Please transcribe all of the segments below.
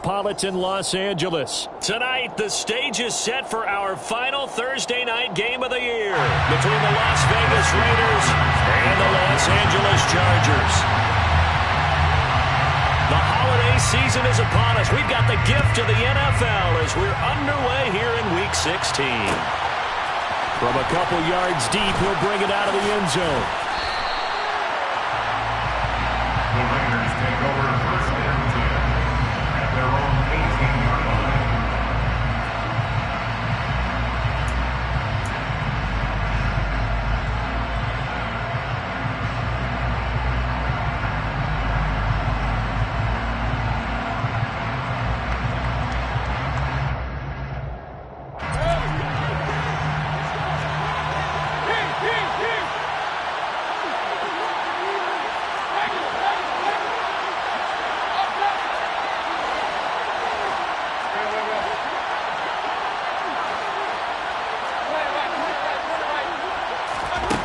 metropolitan Los Angeles. Tonight, the stage is set for our final Thursday night game of the year between the Las Vegas Raiders and the Los Angeles Chargers. The holiday season is upon us. We've got the gift of the NFL as we're underway here in Week 16. From a couple yards deep, he'll bring it out of the end zone. The Raiders take over first and 10 at their own 18-yard line.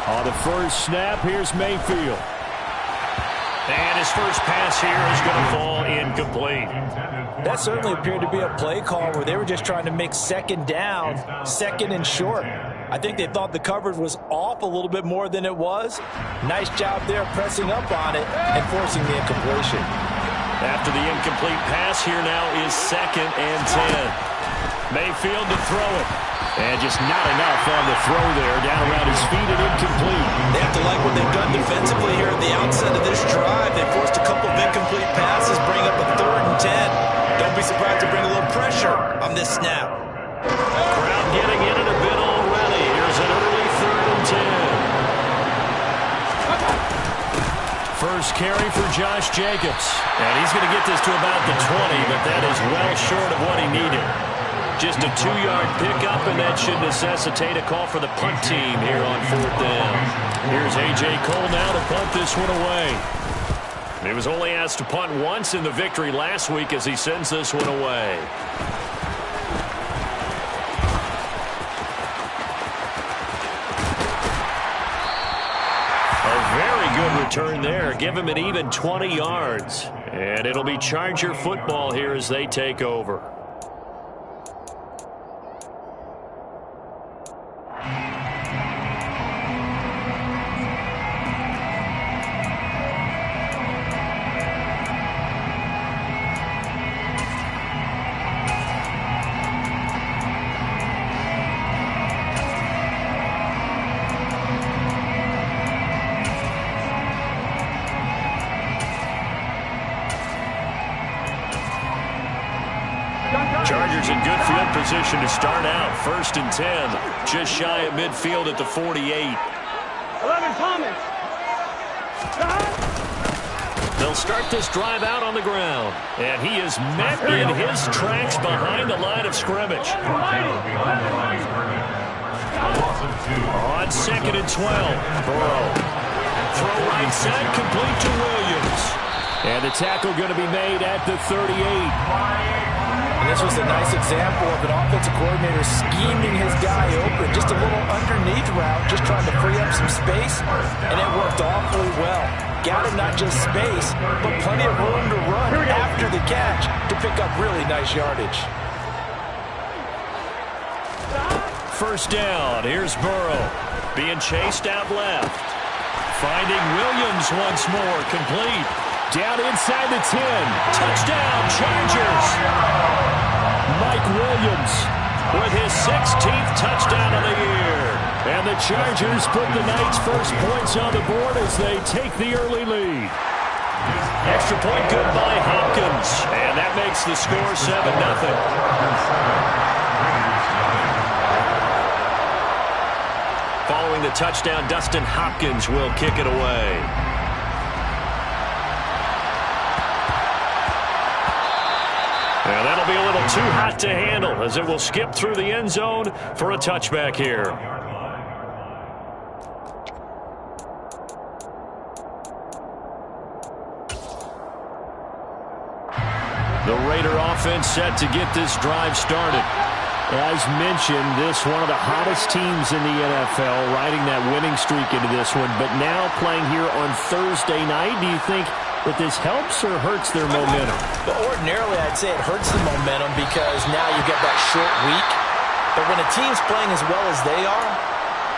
On the first snap, here's Mayfield. And his first pass here is going to fall incomplete. That certainly appeared to be a play call where they were just trying to make second down, second and short. I think they thought the coverage was off a little bit more than it was. Nice job there pressing up on it and forcing the incompletion. After the incomplete pass, here now is second and 10. Mayfield to throw it. And just not enough on the throw there. Down around his feet and incomplete. They have to like what they've done defensively here at the outset of this drive. They forced a couple of incomplete passes, bring up a 3rd and 10. Don't be surprised to bring a little pressure on this snap. Crowd getting in it a bit already. Here's an early 3rd and 10. First carry for Josh Jacobs. And he's going to get this to about the 20, but that is well short of what he needed. Just a 2-yard pickup, and that should necessitate a call for the punt team here on 4th down. Here's A.J. Cole now to punt this one away. He was only asked to punt once in the victory last week as he sends this one away. A very good return there. Give him an even 20 yards. And it'll be Charger football here as they take over. Chargers in good field position to start out. 1st and 10. Just shy of midfield at the 48. 11 comments. They'll start this drive out on the ground. And he is met in his tracks behind the line of scrimmage. On 2nd and 12. Burrow. Throw right side, complete to Williams. And the tackle going to be made at the 38. And this was a nice example of an offensive coordinator scheming his guy open. Just a little underneath route, just trying to free up some space, and it worked awfully well. Got him not just space, but plenty of room to run after the catch to pick up really nice yardage. First down, here's Burrow. Being chased out left. Finding Williams once more, complete. Down inside the 10. Touchdown, Chargers. Mike Williams with his 16th touchdown of the year. And the Chargers put the night's first points on the board as they take the early lead. Extra point good by Hopkins. And that makes the score 7-0. Following the touchdown, Dustin Hopkins will kick it away. And that'll be a little too hot to handle as it will skip through the end zone for a touchback here. The Raider offense set to get this drive started. As mentioned, this one of the hottest teams in the NFL, riding that winning streak into this one. But now playing here on Thursday night, do you think But this helps or hurts their momentum? But ordinarily, I'd say it hurts the momentum because now you get that short week. But when a team's playing as well as they are,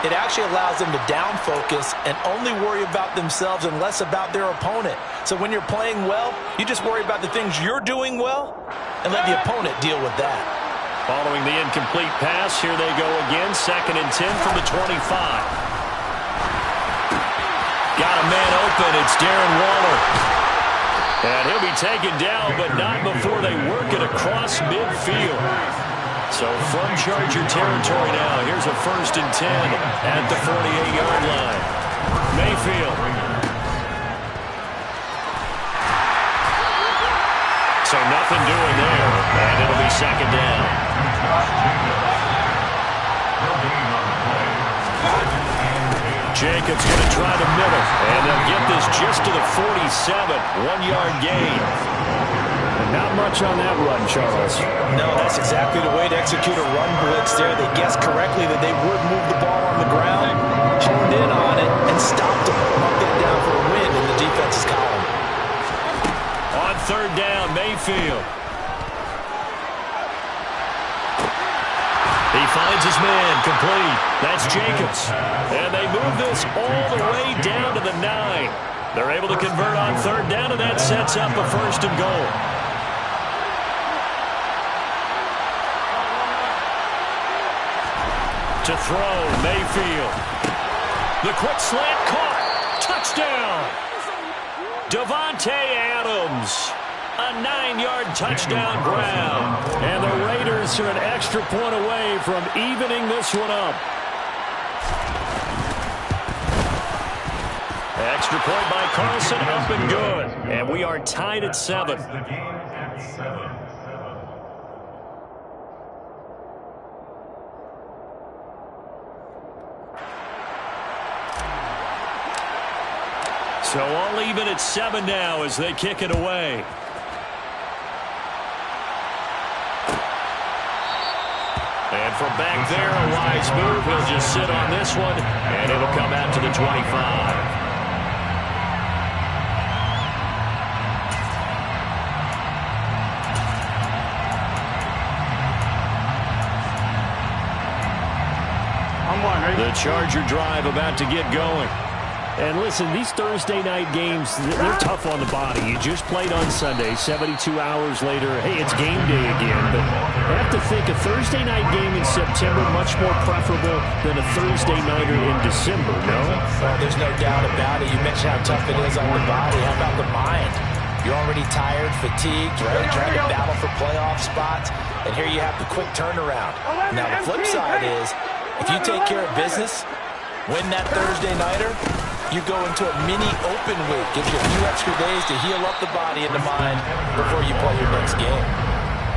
it actually allows them to down focus and only worry about themselves and less about their opponent. So when you're playing well, you just worry about the things you're doing well and let the opponent deal with that. Following the incomplete pass, here they go again. 2nd and 10 from the 25. Got a man open. It's Darren Waller. And he'll be taken down, but not before they work it across midfield. So from Charger territory now, here's a 1st and 10 at the 48-yard line. Mayfield. So nothing doing there, and it'll be 2nd down. Jacobs going to try the middle, and they'll get this just to the 47, 1-yard gain. Not much on that run, Charles. No, that's exactly the way to execute a run blitz there. They guessed correctly that they would move the ball on the ground, honed in on it, and stopped them. Marked that down for a win in the defense's column. On 3rd down, Mayfield. He finds his man, complete. That's Jacobs. And they move this all the way down to the 9. They're able to convert on 3rd down, and that sets up a 1st and goal. To throw, Mayfield. The quick slant caught. Touchdown. Davante Adams. A 9-yard touchdown grab. And the Raiders are an extra point away from evening this one up. Extra point by Carlson, up and good. And we are tied at 7. So all even at 7 now as they kick it away. And from back there, a wise move. He'll just sit on this one, and it'll come out to the 25. The Charger drive about to get going. And listen, these Thursday night games, they're tough on the body. You just played on Sunday, 72 hours later. Hey, it's game day again. But I have to think a Thursday night game in September much more preferable than a Thursday nighter in December, no? Well, there's no doubt about it. You mentioned how tough it is on the body. How about the mind? You're already tired, fatigued, right? Trying to battle for playoff spots. And here you have the quick turnaround. Now, the flip side is, if you take care of business, win that Thursday nighter, you go into a mini open week. Gives you a few extra days to heal up the body and the mind before you play your next game.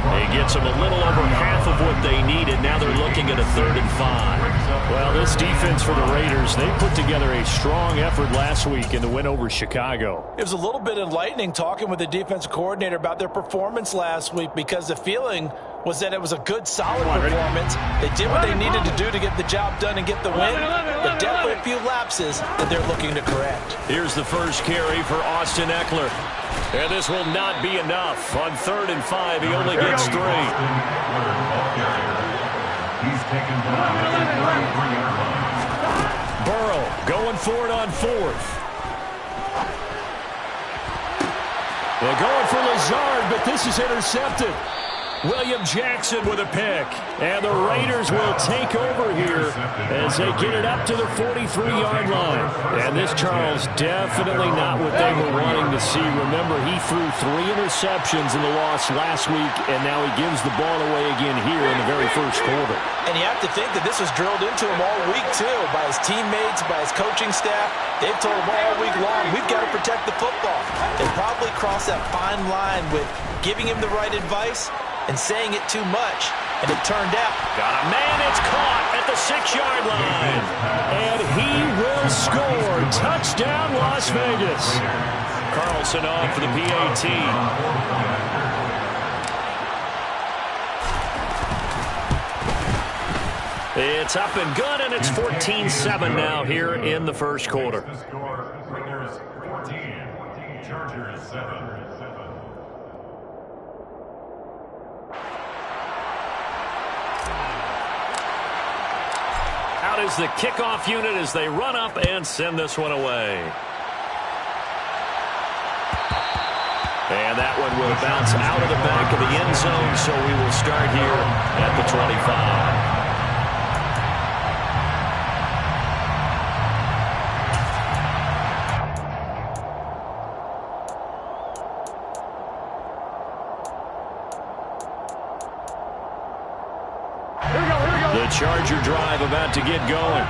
It gets them a little over half of what they needed. Now they're looking at a 3rd and 5. Well, this defense for the Raiders, they put together a strong effort last week in the win over Chicago. It was a little bit enlightening talking with the defensive coordinator about their performance last week because the feeling was that it was a good, solid performance. They did what they needed to do to get the job done and get the win, but definitely a few lapses that they're looking to correct. Here's the first carry for Austin Eckler. And this will not be enough. On 3rd and 5, he only gets 3. Burrow going for it on 4th. They're going for Lazard, but this is intercepted. William Jackson with a pick. And the Raiders will take over here as they get it up to the 43-yard line. And this, Charles, definitely not what they were wanting to see. Remember, he threw 3 interceptions in the loss last week, and now he gives the ball away again here in the very first quarter. And you have to think that this was drilled into him all week, too, by his teammates, by his coaching staff. They've told him all week long, we've got to protect the football. They probably crossed that fine line with giving him the right advice and saying it too much, and it turned out. Got a man, it's caught at the 6-yard line. And he will score. Touchdown, Las Vegas. Carlson on for the PAT. It's up and good, and it's 14-7 now here in the first quarter. The score, Raiders 14, Chargers out is the kickoff unit as they run up and send this one away. And that one will bounce out of the back of the end zone, so we will start here at the 25. The Charger drive about to get going.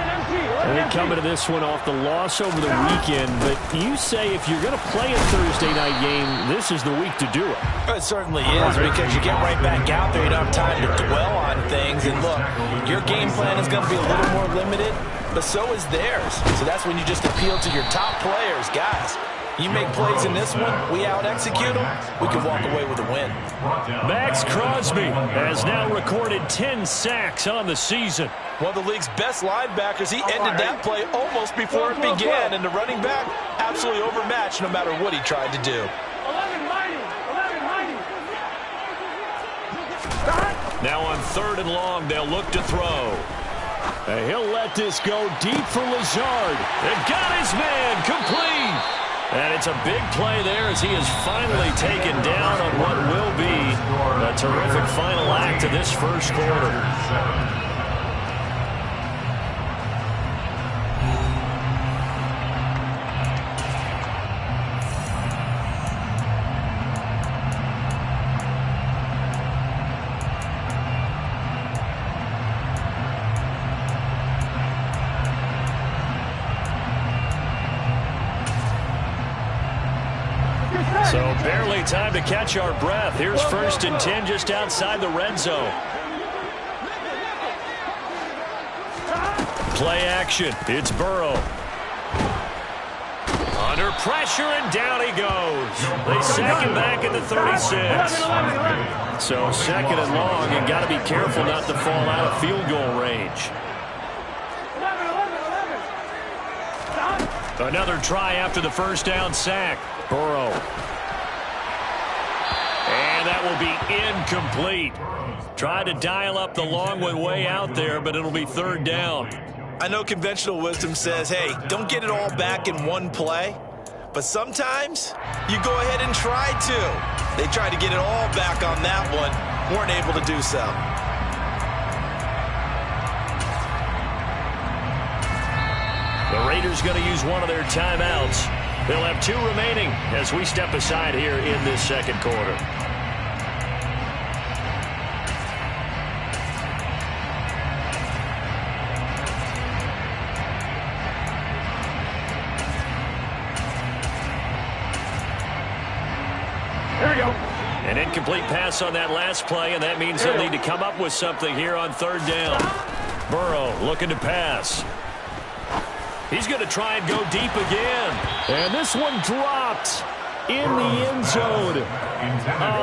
And they come into this one off the loss over the weekend. But you say if you're going to play a Thursday night game, this is the week to do it. It certainly is, because you get right back out there. You don't have time to dwell on things. And look, your game plan is going to be a little more limited, but so is theirs. So that's when you just appeal to your top players. Guys, you make plays in this one, we out-execute them, we can walk away with a win. Max Crosby has now recorded 10 sacks on the season. One of the league's best linebackers. He ended that play almost before it began, and the running back absolutely overmatched no matter what he tried to do. Now on 3rd and long, they'll look to throw. And he'll let this go deep for Lazard. And got his man complete. And it's a big play there as he is finally taken down on what will be a terrific final act of this first quarter. So barely time to catch our breath. Here's 1st and 10 just outside the red zone. Play action. It's Burrow. Under pressure, and down he goes. They sack him back at the 36. So 2nd and long, you got to be careful not to fall out of field goal range. Another try after the first down sack. Burrow. And that will be incomplete. Tried to dial up the long one way out there, but it'll be 3rd down. I know conventional wisdom says, hey, don't get it all back in one play. But sometimes you go ahead and try to. They tried to get it all back on that one. Weren't able to do so. The Raiders going to use one of their timeouts. They'll have 2 remaining as we step aside here in this 2nd quarter. Here we go. An incomplete pass on that last play, and that means they'll need to come up with something here on 3rd down. Burrow looking to pass. He's going to try and go deep again. And this one dropped in the end zone.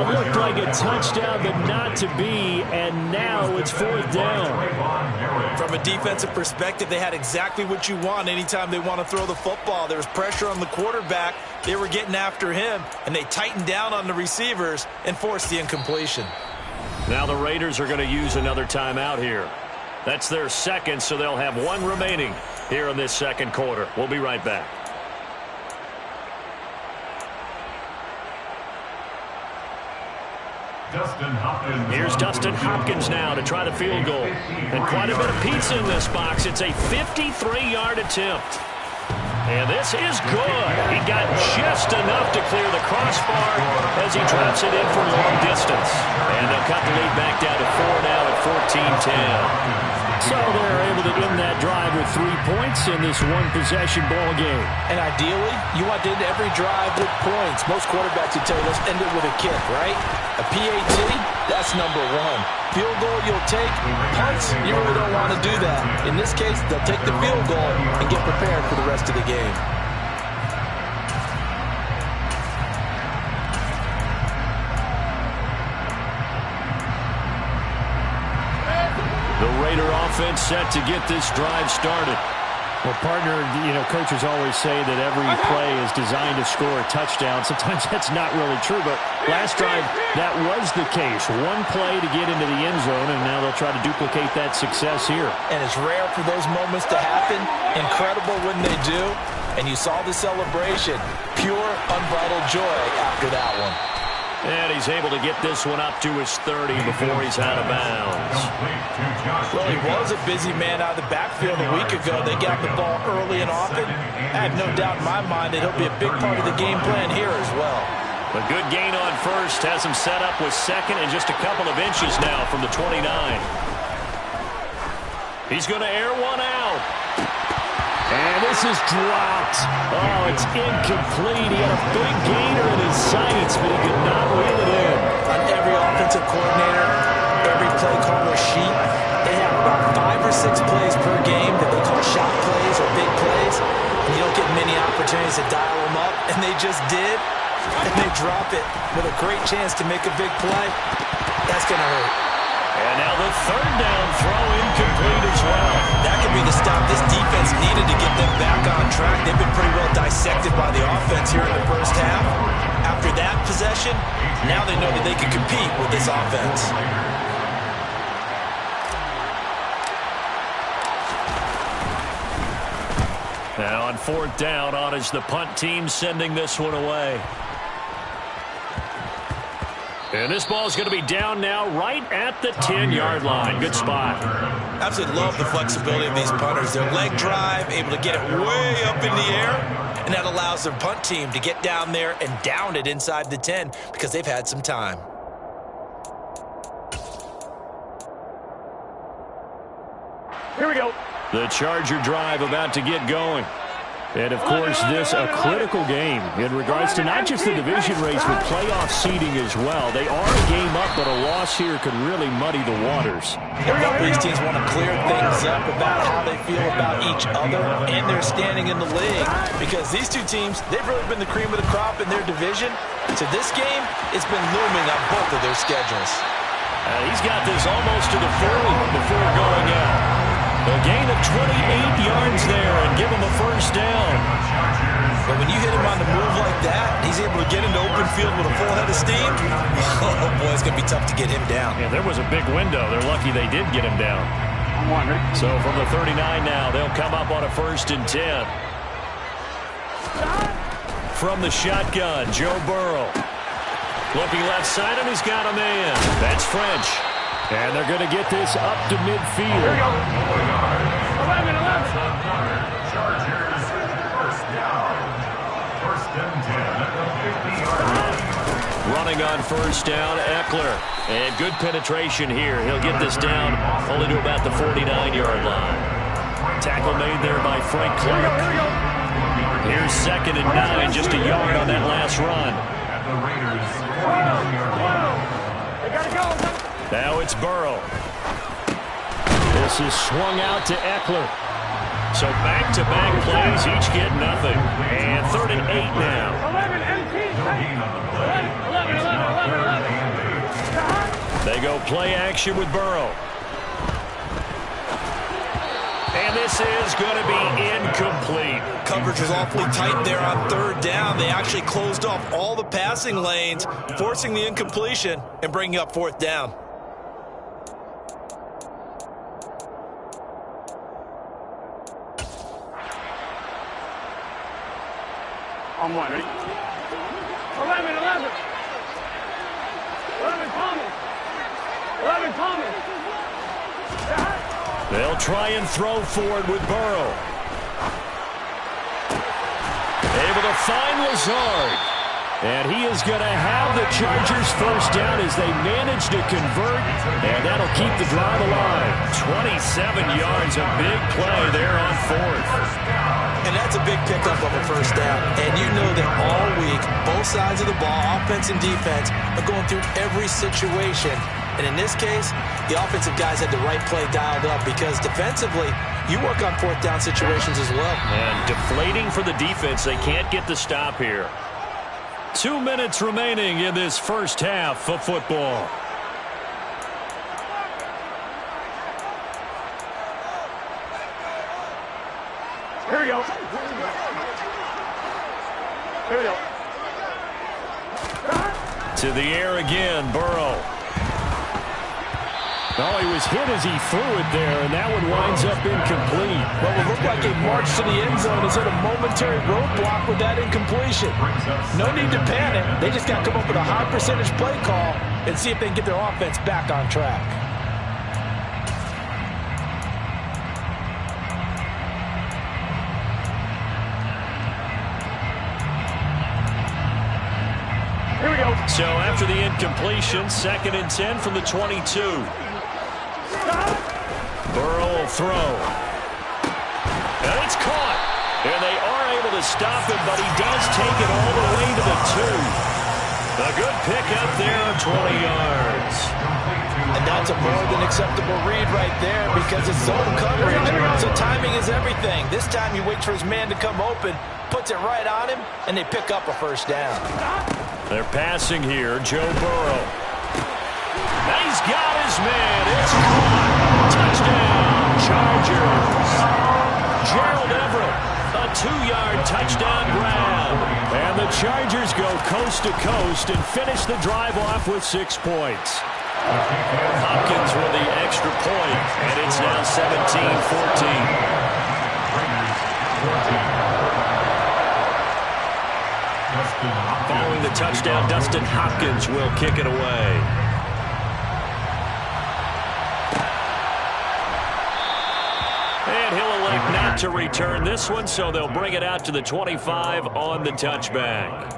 Looked like a touchdown, but not to be. And now it's 4th down. From a defensive perspective, they had exactly what you want anytime they want to throw the football. There was pressure on the quarterback. They were getting after him, and they tightened down on the receivers and forced the incompletion. Now the Raiders are going to use another timeout here. That's their 2nd, so they'll have 1 remaining here in this 2nd quarter. We'll be right back. Here's Dustin Hopkins now to try the field goal. And quite a bit of pizza in this box. It's a 53-yard attempt. And this is good. He got just enough to clear the crossbar as he drops it in from long distance. And they'll cut the lead back down to 4 now at 14-10. So they're able to end that drive with 3 points in this one-possession ball game. And ideally, you want to end every drive with points. Most quarterbacks would tell you, let's end it with a kick, right? A PAT, that's number 1. Field goal you'll take. Punts, you really don't want to do that. In this case, they'll take the field goal and get prepared for the rest of the game. The Raider offense set to get this drive started. Well, partner, coaches always say that every play is designed to score a touchdown. Sometimes that's not really true, but last drive, that was the case. One play to get into the end zone, and now they'll try to duplicate that success here. And it's rare for those moments to happen. Incredible when they do. And you saw the celebration. Pure, unbridled joy after that one. And he's able to get this one up to his 30 before he's out of bounds. Well, he was a busy man out of the backfield a week ago. They got the ball early and often. I have no doubt in my mind that he'll be a big part of the game plan here as well. A good gain on first has him set up with second and just a couple of inches now from the 29. He's going to air one out. And this is dropped. Oh, it's incomplete. He had a big gainer in his sights, but he could not reel it in. On every offensive coordinator, every play caller sheet, they have about 5 or 6 plays per game that they call shot plays or big plays. And you don't get many opportunities to dial them up, and they just did. And they drop it with a great chance to make a big play. That's going to hurt. And now the third down throw incomplete as well. That could be the stop this defense needed to get them back on track. They've been pretty well dissected by the offense here in the first half. After that possession, now they know that they can compete with this offense. Now on fourth down, on is the punt team sending this one away. And this ball is going to be down now right at the 10-yard line. Good spot. Absolutely love the flexibility of these punters. Their leg drive, able to get it way up in the air, and that allows their punt team to get down there and down it inside the 10 because they've had some time. Here we go. The Charger drive about to get going. And, of course, this a critical game in regards to not just the division race, but playoff seeding as well. They are a game up, but a loss here could really muddy the waters. Both these teams want to clear things up about how they feel about each other and their standing in the league. Because these two teams, they've really been the cream of the crop in their division. So this game, it's been looming on both of their schedules. He's got this almost to the 40 before going out. A gain of 28 yards there and give him a first down. But when you hit him on the move like that, he's able to get into open field with a full head of steam. Oh, boy, it's going to be tough to get him down. Yeah, there was a big window. They're lucky they did get him down. So from the 39 now, they'll come up on a 1st and 10. From the shotgun, Joe Burrow. Looking left side, and he's got a man. That's French. And they're going to get this up to midfield. Here we go. 11. Chargers, first down. 1st and 10 at the 50-yard line. Running on first down, Eckler. And good penetration here. He'll get this down only to about the 49-yard line. Tackle made there by Frank Clark. Here's 2nd and 9, just a yard on that last run. At the Raiders, 49-yard line. They got to go. Now it's Burrow. This is swung out to Eckler. So back-to-back plays, each get nothing. And 3rd and 8 now. 11. They go play action with Burrow. And this is going to be incomplete. Coverage was awfully tight there on 3rd down. They actually closed off all the passing lanes, forcing the incompletion and bringing up 4th down. On one, ready? 11 Thomas. 11 Thomas. They'll try and throw forward with Burrow. Able to find Lazard. And he is going to have the Chargers first down as they manage to convert. And that'll keep the drive alive. 27 yards, a big play there on 4th. And that's a big pickup of a first down. And you know that all week, both sides of the ball, offense and defense, are going through every situation. And in this case, the offensive guys had the right play dialed up because defensively, you work on 4th down situations as well. And deflating for the defense. They can't get the stop here. 2 minutes remaining in this first half of football. Here we go. Here we go. To the air again, Burrow. Oh, he was hit as he threw it there, and that one winds up incomplete. Well, it looked like a march to the end zone is at a momentary roadblock with that incompletion. No need to panic. They just got to come up with a high percentage play call and see if they can get their offense back on track. Here we go. So after the incompletion, 2nd and 10 from the 22. Burrow will throw. And it's caught. And they are able to stop him, but he does take it all the way to the 2. A good pickup there of 20 yards. And that's a more than acceptable read right there because it's zone coverage, so timing is everything. This time he waits for his man to come open, puts it right on him, and they pick up a first down. They're passing here, Joe Burrow. Now he's got his man. It's caught. Touchdown, Chargers. Gerald Everett, a 2-yard touchdown grab. And the Chargers go coast to coast and finish the drive off with 6 points. Hopkins with the extra point, and it's now 17-14. Following the touchdown, Dustin Hopkins will kick it away. And he'll elect not to return this one, so they'll bring it out to the 25 on the touchback.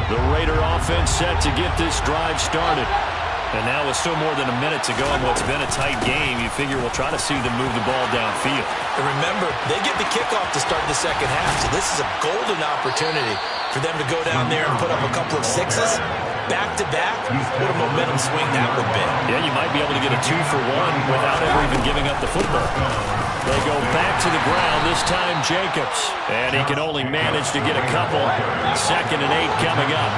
The Raider offense set to get this drive started. And now with still more than a minute to go in what's been a tight game, you figure we'll try to see them move the ball downfield. And remember, they get the kickoff to start the second half, so this is a golden opportunity for them to go down there and put up a couple of 6s. Back-to-back, what a momentum swing that would be. Yeah, you might be able to get a 2-for-1 without ever even giving up the football. They go back to the ground, this time Jacobs. And he can only manage to get a couple. 2nd and 8 coming up.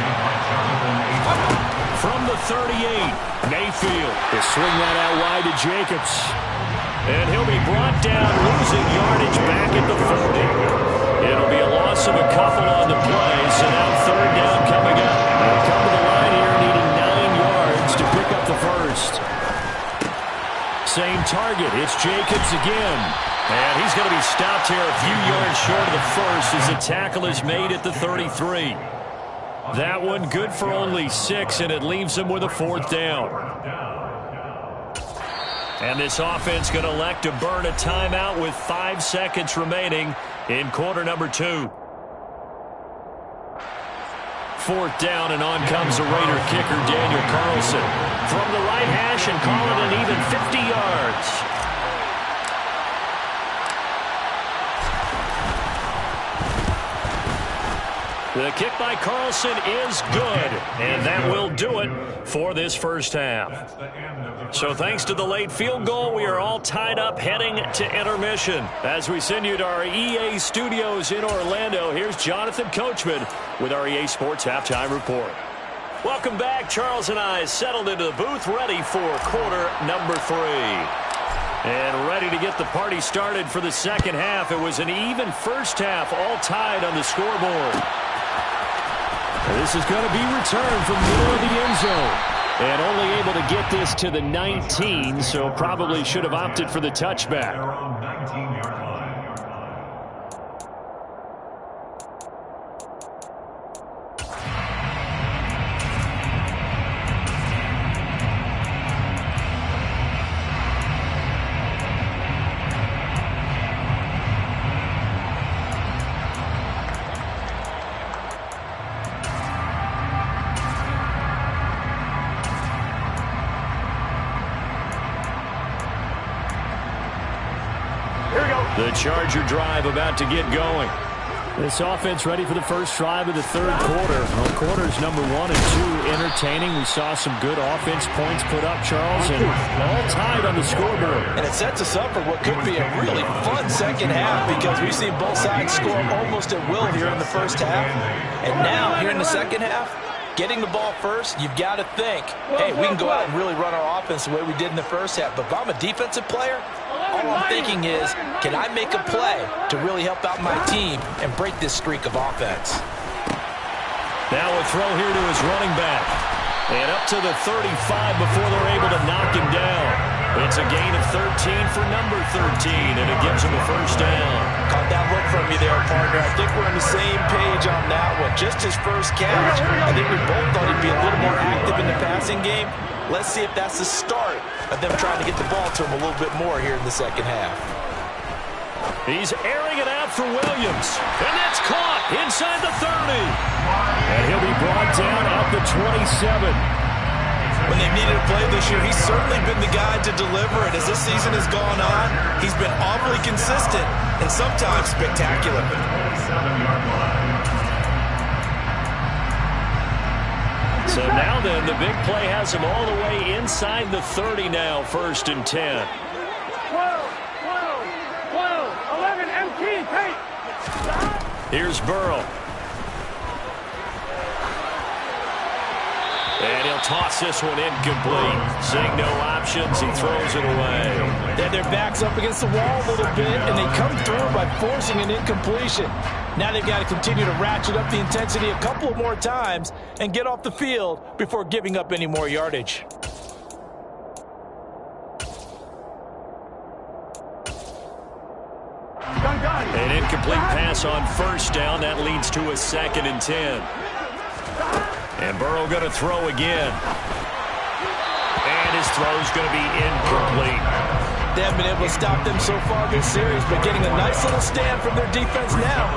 From the 38, Mayfield will swing that out wide to Jacobs. And he'll be brought down, losing yardage back at the 40. It'll be a loss of a couple on the play, so now 3rd down coming up. They'll come to the line here needing 9 yards to pick up the first. Same target, it's Jacobs again. And he's going to be stopped here a few yards short of the first as the tackle is made at the 33. That one good for only 6, and it leaves him with a 4th down. And this offense going to elect to burn a timeout with 5 seconds remaining in quarter number 2. 4th down, and on comes the Raider kicker, Daniel Carlson. From the right hash and call it an even 50 yards. The kick by Carlson is good, and that will do it for this first half. So thanks to the late field goal, we are all tied up heading to intermission. As we send you to our EA studios in Orlando, here's Jonathan Coachman with our EA Sports Halftime Report. Welcome back. Charles and I settled into the booth, ready for quarter number 3. And ready to get the party started for the second half. It was an even first half, all tied on the scoreboard. This is going to be returned from the middle of the end zone. And only able to get this to the 19, so probably should have opted for the touchback. The Charger drive about to get going. This offense ready for the first drive of the third quarter. Well, quarters number 1 and 2 entertaining. We saw some good offense points put up, Charles, and all tied on the scoreboard. And it sets us up for what could be a really fun second half because we've seen both sides score almost at will here in the first half. And now, here in the second half, getting the ball first, you've got to think, hey, we can go out and really run our offense the way we did in the first half. But if I'm a defensive player, all I'm thinking is, can I make a play to really help out my team and break this streak of offense? Now a throw here to his running back. And up to the 35 before they're able to knock him down. It's a gain of 13 for number 13, and it gives him a first down. Caught that look from you there, partner. I think we're on the same page on that one. Just his first catch. I think we both thought he'd be a little more active in the passing game. Let's see if that's the start of them trying to get the ball to him a little bit more here in the second half. He's airing it out for Williams. And that's caught inside the 30. And he'll be brought down at the 27. When they've needed a play this year, he's certainly been the guy to deliver it. As this season has gone on, he's been awfully consistent and sometimes spectacular. So now then, the big play has him all the way inside the 30 now, 1st and 10. 11, MT, take. Here's Burrow. And he'll toss this one incomplete. Seeing no options, he throws it away. Then their back's up against the wall a little bit, and they come through by forcing an incompletion. Now they've got to continue to ratchet up the intensity a couple of more times and get off the field before giving up any more yardage. An incomplete pass on 1st down. That leads to a 2nd and 10. And Burrow going to throw again. And his throw's going to be incomplete. They haven't been able to stop them so far this series, but getting a nice little stand from their defense now.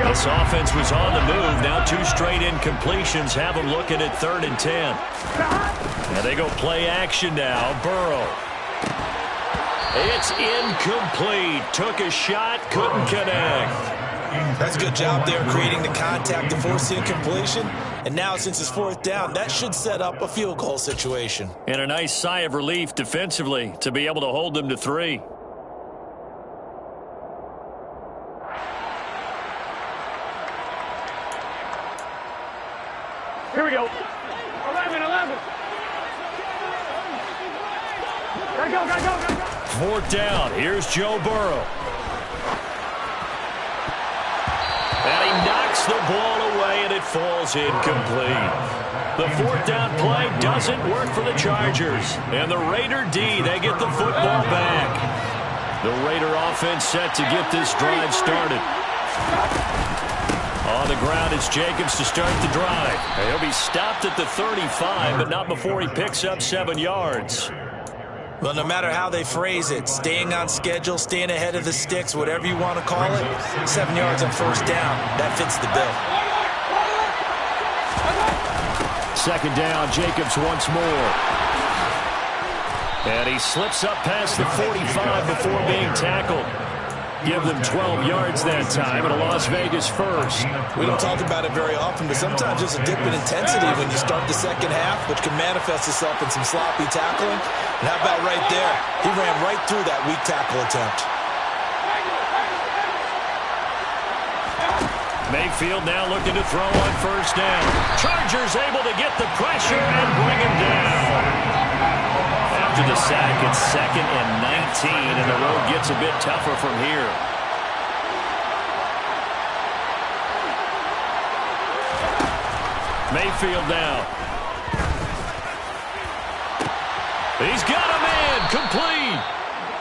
This offense was on the move. Now 2 straight incompletions have them looking at 3rd and 10. And they go play action now. Burrow. It's incomplete. Took a shot, couldn't connect. That's a good job there creating the contact to force the incompletion. And now since it's 4th down, that should set up a field goal situation. And a nice sigh of relief defensively to be able to hold them to 3. Here we go. 11. Gotta go. 4th down. Here's Joe Burrow. And he knocks the ball away, and it falls incomplete. The 4th down play doesn't work for the Chargers. And the Raider D, they get the football back. The Raider offense set to get this drive started. On the ground, it's Jacobs to start the drive. He'll be stopped at the 35, but not before he picks up 7 yards. Well, no matter how they phrase it, staying on schedule, staying ahead of the sticks, whatever you want to call it, 7 yards on 1st down, that fits the bill. 2nd down, Jacobs once more. And he slips up past the 45 before being tackled. Give them 12 yards that time, and a Las Vegas first. We don't talk about it very often, but sometimes there's a dip in intensity when you start the second half, which can manifest itself in some sloppy tackling. And how about right there? He ran right through that weak tackle attempt. Mayfield now looking to throw on 1st down. Chargers able to get the pressure and bring him down. After the sack, it's 2nd and 19, and the road gets a bit tougher from here. Mayfield now. He's got a man, complete.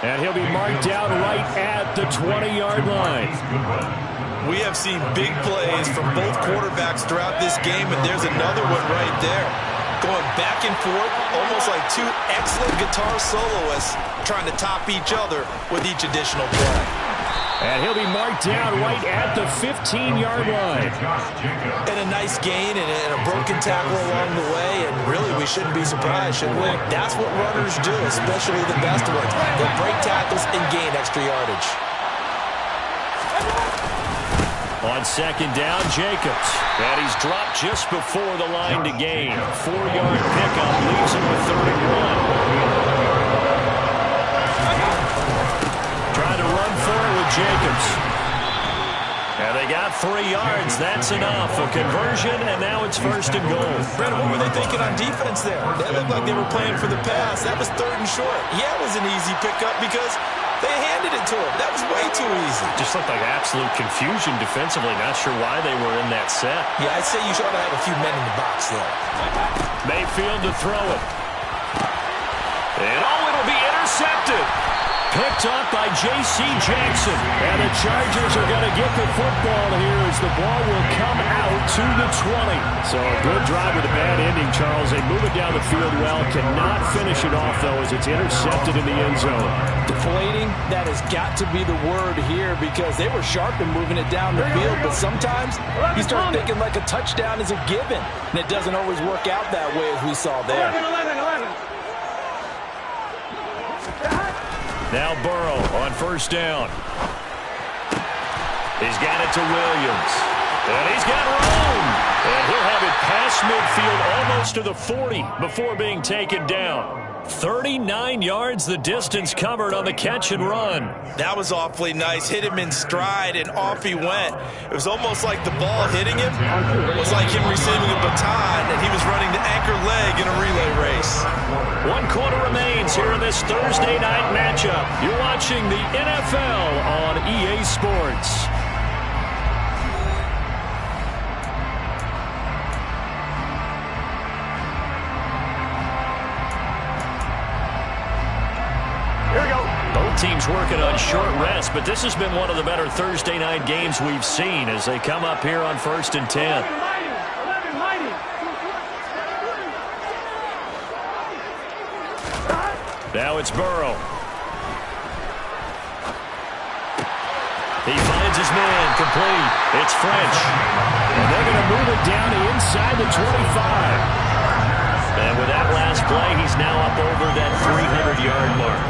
And he'll be marked down right at the 20-yard line. We have seen big plays from both quarterbacks throughout this game, and there's another one right there. Going back and forth, almost like 2 excellent guitar soloists trying to top each other with each additional play. And he'll be marked down right at the 15-yard line. And a nice gain and a broken tackle along the way, and really we shouldn't be surprised, should we? That's what runners do, especially the best ones. They break tackles and gain extra yardage. On 2nd down, Jacobs. And he's dropped just before the line to gain. 4-yard pickup leaves him with 3rd and 1. Jacobs. And they got 3 yards. That's enough. A conversion, and now it's 1st and goal. Brandon, what were they thinking on defense there? That looked like they were playing for the pass. That was 3rd and short. Yeah, it was an easy pickup because they handed it to him. That was way too easy. Just looked like absolute confusion defensively. Not sure why they were in that set. Yeah, I'd say you ought to have a few men in the box there. Mayfield to throw it. And it'll be intercepted. Picked off by J.C. Jackson. And the Chargers are going to get the football here as the ball will come out to the 20. So a good drive with a bad ending, Charles. They move it down the field well. Cannot finish it off, though, as it's intercepted in the end zone. Deflating, that has got to be the word here because they were sharp in moving it down the field. But sometimes you start thinking like a touchdown is a given. And it doesn't always work out that way as we saw there. 11. Now Burrow on 1st down. He's got it to Williams. And he's got room. And he'll have it past midfield almost to the 40 before being taken down. 39 yards the distance covered on the catch and run. That was awfully nice. Hit him in stride, and off he went. It was almost like the ball hitting him was like him receiving a baton, and he was running the anchor leg in a relay race. 1 quarter remains here in this Thursday night matchup. You're watching the NFL on EA Sports. Teams working on short rest, but this has been one of the better Thursday night games we've seen as they come up here on 1st and 10. 11. Now it's Burrow. He finds his man, complete. It's French. And they're going to move it down to inside the 25. And with that last play, he's now up over that 300-yard mark.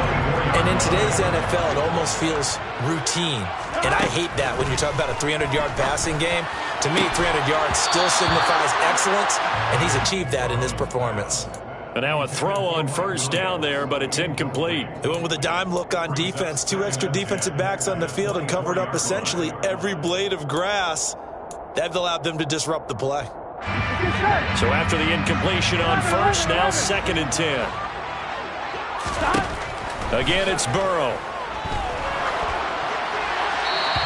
And in today's NFL, it almost feels routine. And I hate that when you're talking about a 300-yard passing game. To me, 300 yards still signifies excellence, and he's achieved that in his performance. And now a throw on 1st down there, but it's incomplete. They went with a dime look on defense. 2 extra defensive backs on the field and covered up essentially every blade of grass. That allowed them to disrupt the play. So after the incompletion on 1st, now 2nd and 10. Again, it's Burrow.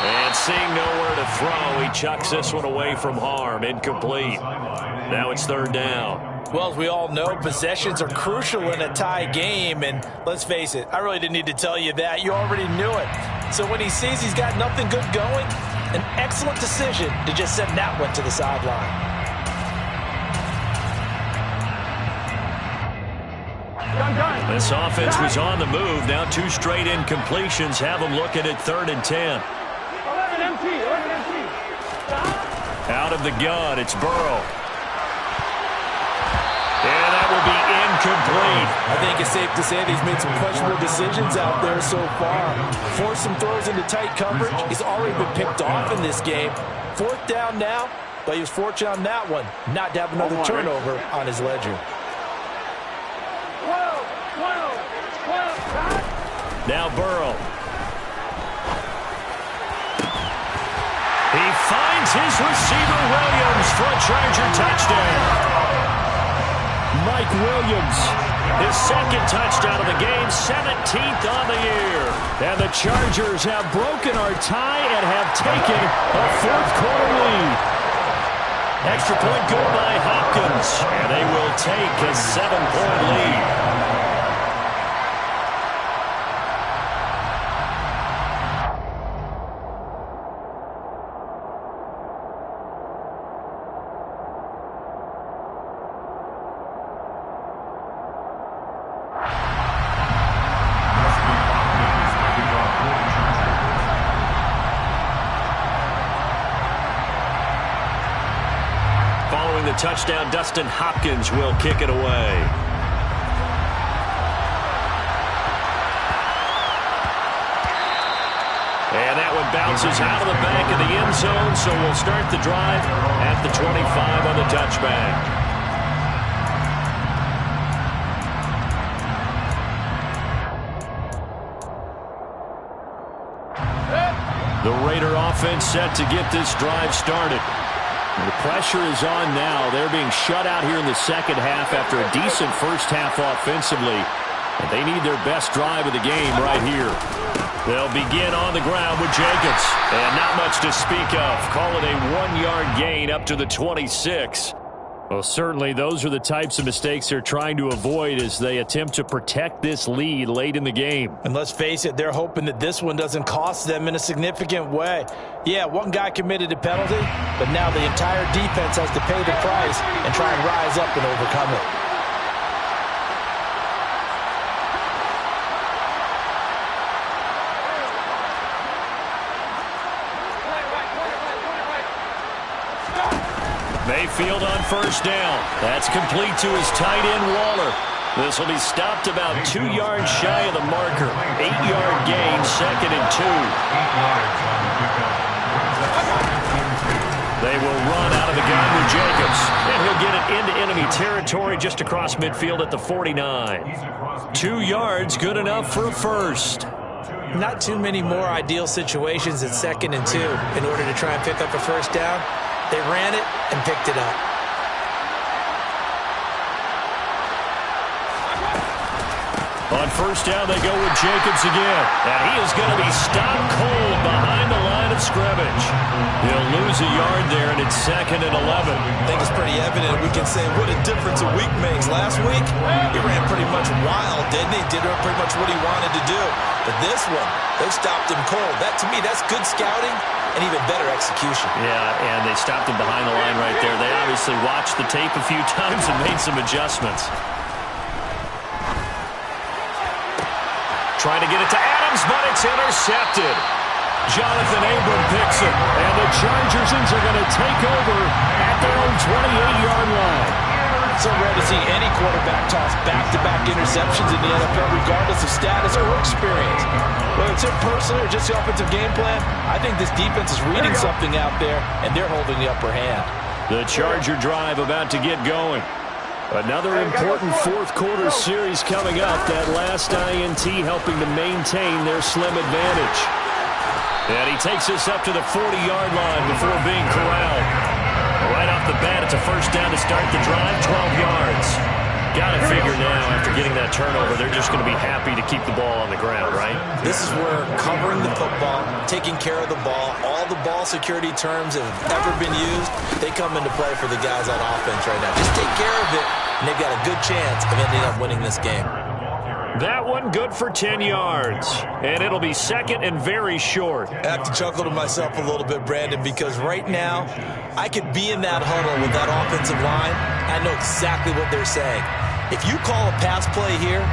And seeing nowhere to throw, he chucks this one away from harm. Incomplete. Now it's 3rd down. Well, as we all know, possessions are crucial in a tie game. And let's face it, I really didn't need to tell you that. You already knew it. So when he sees he's got nothing good going, an excellent decision to just send that one to the sideline. This offense was on the move. Now 2 straight incompletions have them looking at 3rd and 10. 11 empty. Out of the gun, it's Burrow. And that will be incomplete. I think it's safe to say that he's made some questionable decisions out there so far. Forced some throws into tight coverage. He's already been picked off in this game. 4th down now, but he was fortunate on that one not to have another turnover on his ledger. Now Burrow. He finds his receiver Williams for a Charger touchdown. Mike Williams, his 2nd touchdown of the game, 17th on the year. And the Chargers have broken our tie and have taken a 4th quarter lead. Extra point good by Hopkins, and they will take a 7-point lead. Touchdown, Dustin Hopkins will kick it away. And that one bounces out of the back of the end zone, so we'll start the drive at the 25 on the touchback. The Raider offense set to get this drive started. The pressure is on now. They're being shut out here in the second half after a decent first half offensively. And they need their best drive of the game right here. They'll begin on the ground with Jacobs. And not much to speak of. Call it a 1-yard gain up to the 26. Well, certainly those are the types of mistakes they're trying to avoid as they attempt to protect this lead late in the game. And let's face it, they're hoping that this one doesn't cost them in a significant way. Yeah, one guy committed a penalty, but now the entire defense has to pay the price and try and rise up and overcome it. Mayfield on first down. That's complete to his tight end, Waller. This will be stopped about 2 yards shy of the marker. 8-yard gain, 2nd and 2. They will run out of the gun with Jacobs. And he'll get it into enemy territory just across midfield at the 49. 2 yards, good enough for a first. Not too many more ideal situations at 2nd and 2 in order to try and pick up a first down. They ran it and picked it up. On first down, they go with Jacobs again. And he is going to be stopped cold behind the line of scrimmage. He'll lose a yard there, and it's 2nd and 11. I think it's pretty evident. We can say what a difference a week makes. Last week, he ran pretty much wild, didn't he? Did pretty much what he wanted to do. But this one, they stopped him cold. That, to me, that's good scouting and even better execution. Yeah, and they stopped him behind the line right there. They obviously watched the tape a few times and made some adjustments. Trying to get it to Adams, but it's intercepted. Jonathan Abram picks it, and the Chargers are going to take over at their own 28-yard line. So rare to see any quarterback toss back-to-back interceptions in the NFL, regardless of status or experience. Whether it's him personally or just the offensive game plan, I think this defense is reading something out there, and they're holding the upper hand. The Charger drive about to get going. Another important fourth-quarter series coming up. That last INT helping to maintain their slim advantage. And he takes us up to the 40-yard line before being corralled. Right off the bat, it's a first down to start the drive, 12 yards. Got to figure now, after getting that turnover, they're just going to be happy to keep the ball on the ground, right? This is where covering the football, taking care of the ball, all the ball security terms that have ever been used, they come into play for the guys on offense right now. Just take care of it, and they've got a good chance of ending up winning this game. That one good for 10 yards, and it'll be 2nd and very short. I have to chuckle to myself a little bit, Brandon, because right now I could be in that huddle with that offensive line. I know exactly what they're saying. If you call a pass play here,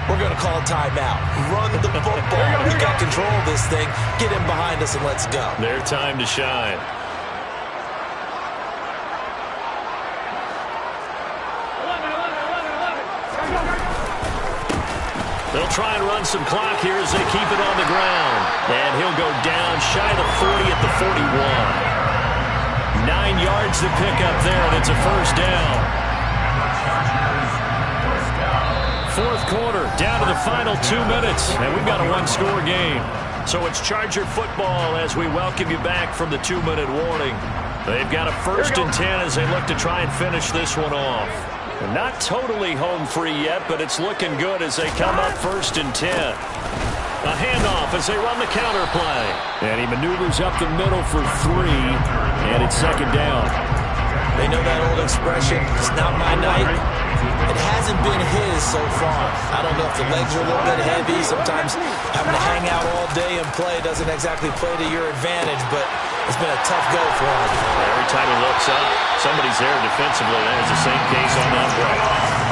we're going to call a timeout. Run the football. We got control of this thing. Get him behind us and let's go. Their time to shine. They'll try and run some clock here as they keep it on the ground. And he'll go down shy of the 40 at the 41. 9 yards to pick up there, and it's a first down. Fourth quarter, down to the final 2 minutes, and we've got a one-score game. So it's Charger football as we welcome you back from the 2-minute warning. They've got a 1st and 10 as they look to try and finish this one off. They're not totally home free yet, but it's looking good as they come up 1st and 10. A handoff as they run the counter play. And he maneuvers up the middle for 3, and it's 2nd down. They know that old expression, it's not my night. It hasn't been his so far. I don't know if the legs are a little bit heavy. Sometimes having to hang out all day and play doesn't exactly play to your advantage, but it's been a tough go for him. Every time he looks up, somebody's there defensively. That was the same case on that play.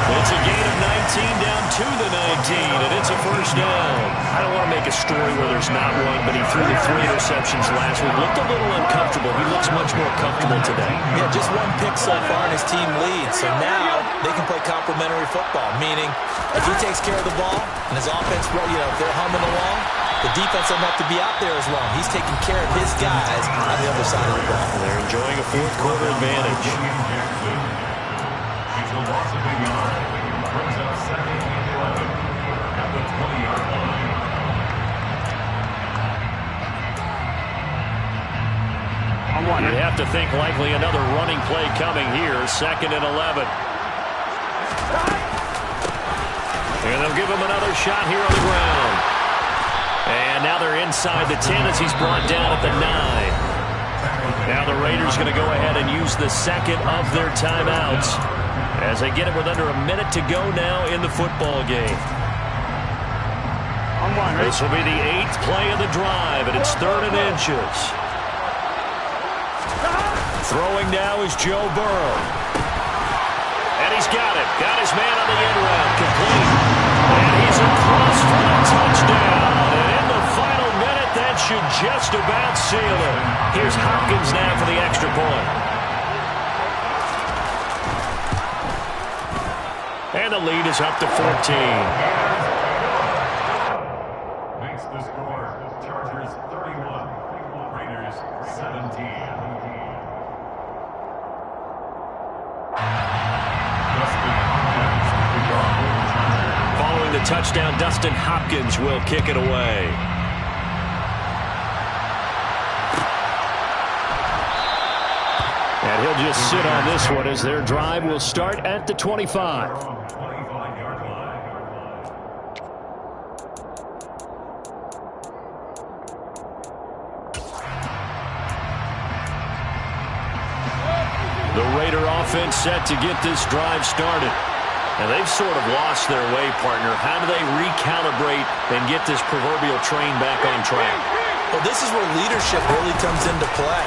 It's a gain of 19 down to the 19, and it's a first down. I don't want to make a story where there's not one, but he threw the 3 interceptions last week. Looked a little uncomfortable. He looks much more comfortable today. Yeah, just 1 pick so far, and his team leads. So now they can play complementary football, meaning if he takes care of the ball and his offense, if they're humming along, the defense doesn't have to be out there as long. He's taking care of his guys on the other side of the ball. They're enjoying a fourth-quarter advantage. on. You have to think likely another running play coming here. 2nd and 11. And they'll give him another shot here on the ground. And now they're inside the 10 as he's brought down at the 9. Now the Raiders going to go ahead and use the second of their timeouts as they get it with under a minute to go now in the football game. This will be the 8th play of the drive, and it's 3rd and inches. Throwing now is Joe Burrow. And he's got it. Got his man on the end round. Complete. And he's across for a touchdown. And in the final minute, that should just about seal it. Here's Hopkins now for the extra point. And the lead is up to 14. The score, Chargers 31, Raiders 17. Following the touchdown, Dustin Hopkins will kick it away. And he'll just sit on this one as their drive will start at the 25. The Raider offense set to get this drive started. And they've sort of lost their way, partner. How do they recalibrate and get this proverbial train back on track? Well, this is where leadership really comes into play.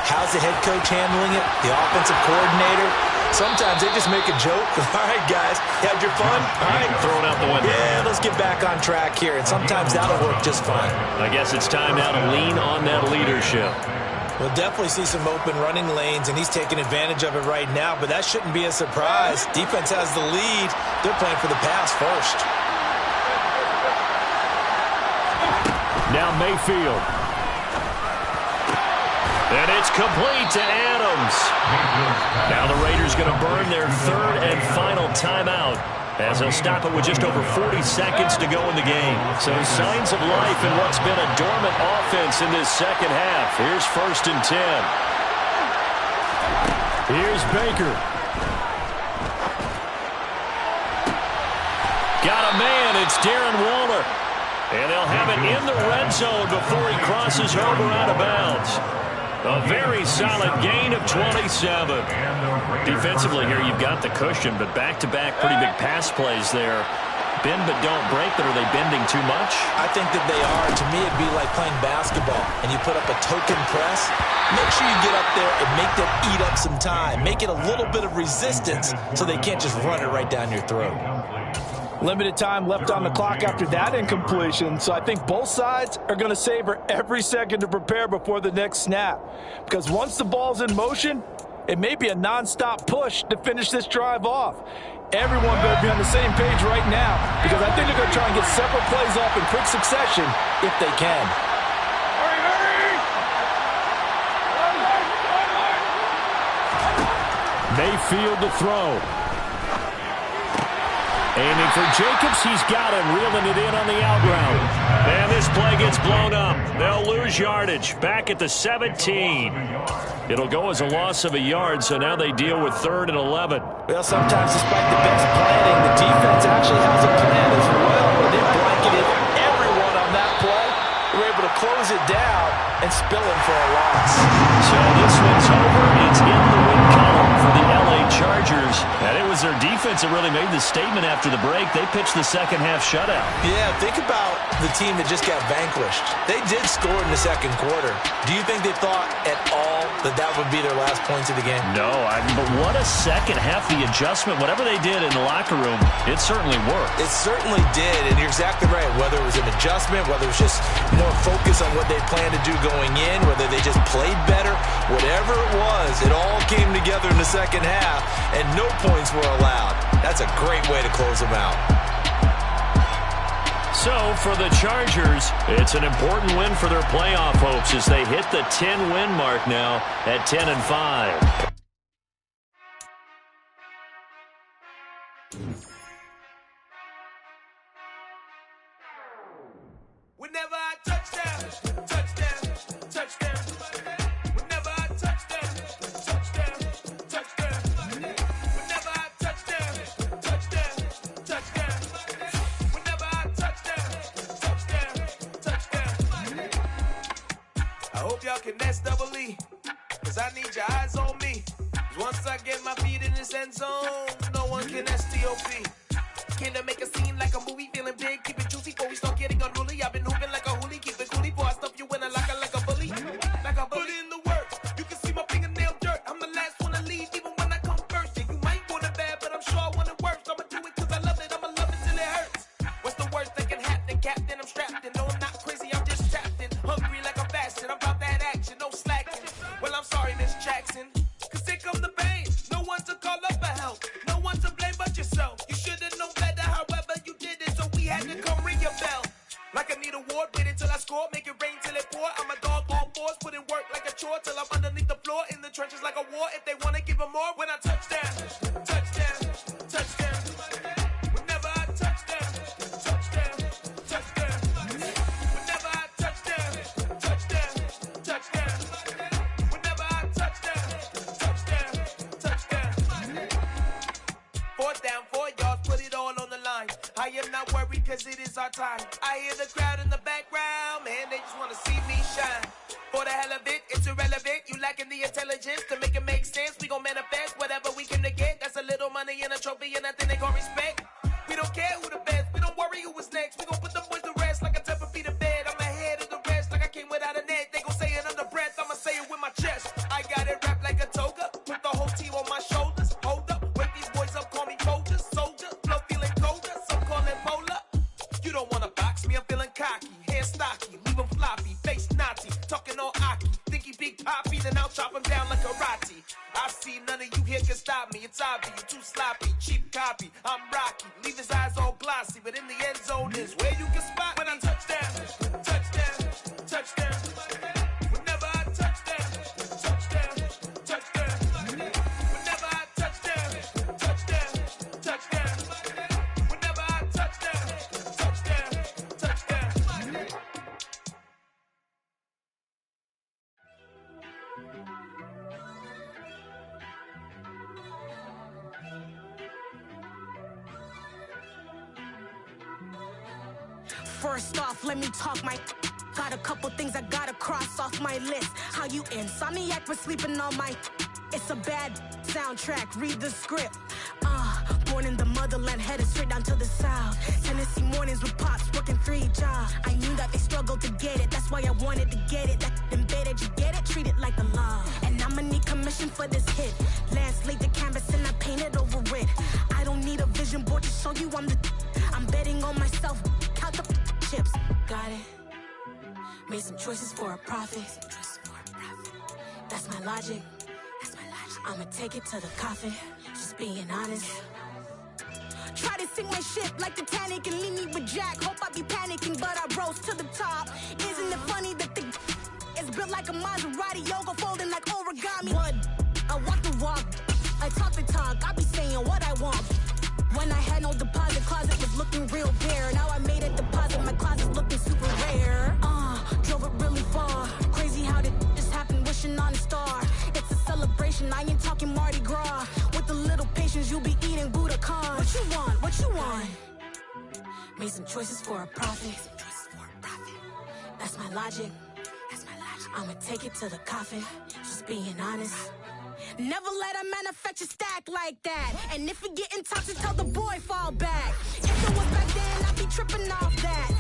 How's the head coach handling it? The offensive coordinator? Sometimes they just make a joke. All right, guys, you had your fun? All right. Throw it out the window. Yeah, let's get back on track here. And sometimes that'll work just fine. I guess it's time now to lean on that leadership. We'll definitely see some open running lanes, and he's taking advantage of it right now, but that shouldn't be a surprise. Defense has the lead. They're playing for the pass first. Now Mayfield. And it's complete to Adams. Now the Raiders going to burn their 3rd and final timeout as they'll stop it with just over 40 seconds to go in the game. So signs of life in what's been a dormant offense in this second half. Here's 1st and 10. Here's Baker. Got a man. It's Darren Waller. And they'll have it in the red zone before he crosses over out of bounds. A very solid gain of 27. Defensively here, you've got the cushion, but back-to-back pretty big pass plays there. Bend but don't break, but are they bending too much? I think that they are. To me, it'd be like playing basketball, and you put up a token press. Make sure you get up there and make them eat up some time. Make it a little bit of resistance so they can't just run it right down your throat. Limited time left on the clock after that incompletion, so I think both sides are going to savor every second to prepare before the next snap. Because once the ball's in motion, it may be a nonstop push to finish this drive off. Everyone better be on the same page right now, because I think they're going to try and get several plays off in quick succession if they can. Mayfield to throw. Aiming for Jacobs. He's got him, reeling it in on the out route. And this play gets blown up. They'll lose yardage. Back at the 17. It'll go as a loss of a yard, so now they deal with 3rd and 11. Well, sometimes despite the best planning, the defense actually has a plan as well. They blanketed everyone on that play. They were able to close it down and spill it for a loss. So this one's over. It's in the win column for the LA Chargers. And it was their defense that really made the statement after the break. They pitched the second half shutout. Yeah, think about the team that just got vanquished. They did score in the second quarter. Do you think they thought at all that that would be their last points of the game? No, but what a second half. The adjustment, whatever they did in the locker room, it certainly worked. It certainly did, and you're exactly right. Whether it was an adjustment, whether it was just more focus on what they planned to do going in, whether they just played better, whatever it was, it all came together in the second half, and no points were allowed. That's a great way to close them out. So for the Chargers, it's an important win for their playoff hopes as they hit the 10-win mark now at 10-5. Whenever I touch down, touchdown, touchdown. Whenever I touch hope y'all can S-double-E, cause I need your eyes on me. Once I get my feet in this end zone, no one can S-T-O-P. Can I make a scene like a movie, feeling big, keep it juicy before we start getting unruly. I've been hooping like a hoolie, keep it coolie before I stuff you in a locker like a bully. Like a bully. Put in the work, you can see my fingernail dirt. I'm the last one to leave, even when I come first. Yeah, you might want it bad, but I'm sure I want it worse. I'ma do it cause I love it, I'ma love it till it hurts. What's the worst that can happen, Captain? I'm strapped in, no I'm not crazy, I'm just trapped in. Hungry like I'm fasting, I'm about that action, no slacking. Well, I'm sorry, Miss Jackson, cause here come the pain. No one to call up for help, no one to blame but yourself. You should've known better, however you did it, so we had to come ring your bell. Like I need a award, wait until I score, make it rain till it pour. I'm a dog, all fours, put in work like a chore till I'm underneath the floor, in the trenches like a war. If they wanna give them more, when I touch down, touchdown, touchdown. Whenever I touch down, touchdown, touchdown. Whenever I touch down, touchdown, touchdown. Whenever I touch down, touchdown, touchdown. 4th down, 4 yards, put it all on the line. I am not worried cause it is our time. I hear the crowd in the background, man, they just wanna see me shine. For the hell of it, it's irrelevant. You lacking the intelligence to make it make sense. We gon' manifest whatever we came to get. That's a little money and a trophy and nothing they gon' respect. We don't care who the best, we don't worry who was next. We gon' put them boys to rest like a 10 feet of bed. I'm ahead of the rest like I came without a net. They gon' say it under breath, I'ma say it with my chest. I got it wrapped like a toga, put the whole team on my shoulders. Hold up, wake these boys up, call me Folger, soldier. Flow feeling colder, some call it polar. You don't wanna box me, I'm feeling cocky. Hair stocky, leave him floppy, face naughty. Talking all aki, think he big poppy, then I'll chop him down like karate. I see none of you here can stop me. It's obvious, you too sloppy, cheap copy. I'm Rocky, leave his eyes all glossy, but in the end zone is where you can spot when I touch down, touchdown, touchdown. Whenever I touch down, touchdown, touchdown. Whenever I touch down, touchdown, touchdown. Whenever I touch down, touchdown, touchdown. First off, let me talk my. Got a couple things I gotta cross off my list. How you insomniac for sleeping on my. It's a bad soundtrack, read the script. Born in the motherland, headed straight down to the south. Tennessee mornings with pops, working 3 jobs. I knew that they struggled to get it, that's why I wanted to get it. That embedded, you get it, treat it like a law. And I'ma need commission for this hit. Lance laid the canvas and I painted over it. I don't need a vision board to show you I'm betting on myself, count the chips. Got it. Made some choices for a profit. That's my logic. I'ma take it to the coffin. Just being honest. Try to sink my ship like Titanic and leave me with Jack. Hope I be panicking, but I rose to the top. Isn't it funny that the is built like a Maserati, yoga folding like origami? What? I walk the walk. I talk the talk. I be saying what I want. When I had no deposit, closet was looking real bare. Now I made a deposit, my closet's looking super rare. Drove it really far. Crazy how did this happen, wishing on a star. It's a celebration, I ain't talking Mardi Gras. With a little patience, you'll be eating Budokan. What you want? What you want? Made some choices for a profit. That's my logic. I'ma take it to the coffin. Just being honest. Never let a manufacture stack like that. And if we getting toxic, tell the boy fall back. If it was back then, I'd be tripping off that.